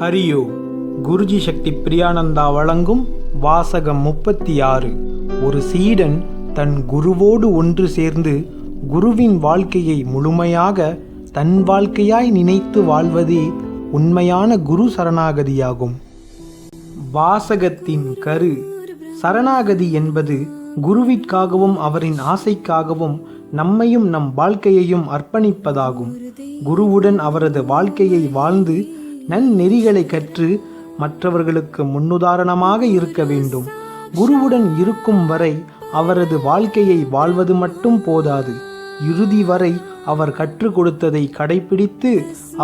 ஹரியோ குருஜி சக்தி பிரியானந்தா வழங்கும் வாசகம் 36. ஒரு சீடன் தன் குருவோடு ஒன்று சேர்ந்து குருவின் வாழ்க்கையை முழுமையாக தன் வாழ்க்கையாய் நினைத்து வாழ்வதே உண்மையான குரு சரணாகதியாகும். வாசகத்தின் கரு: சரணாகதி என்பது குருவிற்காகவும் அவரின் ஆசைக்காகவும் நம்மையும் நம் வாழ்க்கையையும் அர்ப்பணிப்பதாகும். குருவுடன் அவரது வாழ்க்கையை வாழ்ந்து நன்னெறிகளை கற்று மற்றவர்களுக்கு முன்னுதாரணமாக இருக்க வேண்டும். குருவுடன் இருக்கும் வரை அவரது வாழ்க்கையை வாழ்வது மட்டும் போதாது, இறுதி வரை அவர் கற்றுக் கொடுத்ததை கடைபிடித்து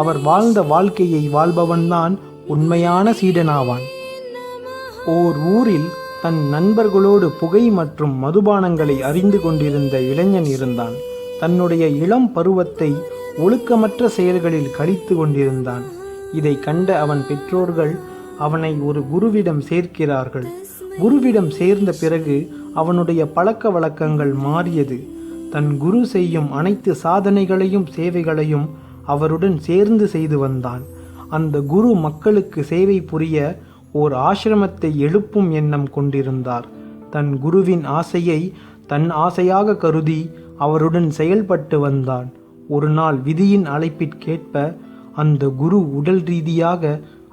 அவர் வாழ்ந்த வாழ்க்கையை வாழ்பவன்தான் உண்மையான சீடனாவான். ஓர் ஊரில் தன் நண்பர்களோடு புகை மற்றும் மதுபானங்களை அறிந்து கொண்டிருந்த இளைஞன் இருந்தான். தன்னுடைய இளம் பருவத்தை ஒழுக்கமற்ற செயல்களில் கழித்து கொண்டிருந்தான். இதை கண்ட அவன் பெற்றோர்கள் அவனை ஒரு குருவிடம் சேர்க்கிறார்கள். குருவிடம் சேர்ந்த பிறகு அவனுடைய பழக்க வழக்கங்கள் மாறியது. தன் குரு செய்யும் அனைத்து சாதனைகளையும் சேவைகளையும் அவருடன் சேர்ந்து செய்து வந்தான். அந்த குரு மக்களுக்கு சேவை புரிய ஓர் ஆசிரமத்தை எழுப்பும் எண்ணம் கொண்டிருந்தார். தன் குருவின் ஆசையை தன் ஆசையாக கருதி அவருடன் செயல்பட்டு வந்தான். ஒரு நாள் விதியின் அழைப்பிற்கேற்ப அந்த குரு உடல் ரீதியாக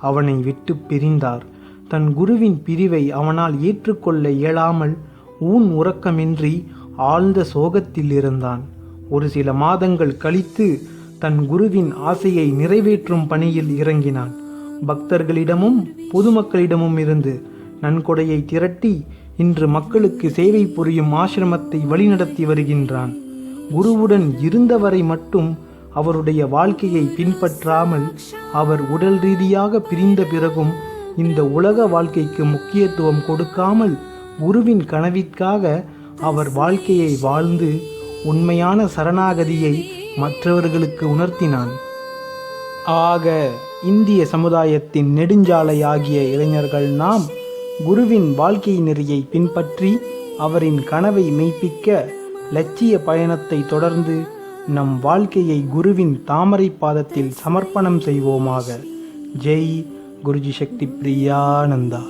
அவனை விட்டு பிரிந்தார். தன் குருவின் பிரிவை அவனால் ஏற்றுக்கொள்ள இயலாமல் ஊன் உறக்கமின்றி ஆழ்ந்த சோகத்தில் இருந்தான். ஒரு சில மாதங்கள் கழித்து தன் குருவின் ஆசையை நிறைவேற்றும் பணியில் இறங்கினான். பக்தர்களிடமும் பொதுமக்களிடமும் இருந்து நன்கொடையை திரட்டி இன்று மக்களுக்கு சேவை புரியும் ஆசிரமத்தை வழிநடத்தி வருகின்றான். குருவுடன் இருந்தவரை மட்டும் அவருடைய வாழ்க்கையை பின்பற்றாமல் அவர் உடல் ரீதியாக பிரிந்த பிறகும் இந்த உலக வாழ்க்கைக்கு முக்கியத்துவம் கொடுக்காமல் குருவின் கனவிற்காக அவர் வாழ்க்கையை வாழ்ந்து உண்மையான சரணாகதியை மற்றவர்களுக்கு உணர்த்தினான். ஆக இந்திய சமுதாயத்தின் நெடுஞ்சாலையாகிய இளைஞர்கள் நாம் குருவின் வாழ்க்கை நெறியை பின்பற்றி அவரின் கனவை மெய்ப்பிக்க லட்சிய பயணத்தை தொடர்ந்து நம் வாழ்க்கையை குருவின் தாமரை பாதத்தில் சமர்ப்பணம் செய்வோமாக. ஜெய் குருஜி சக்தி பிரியானந்தா.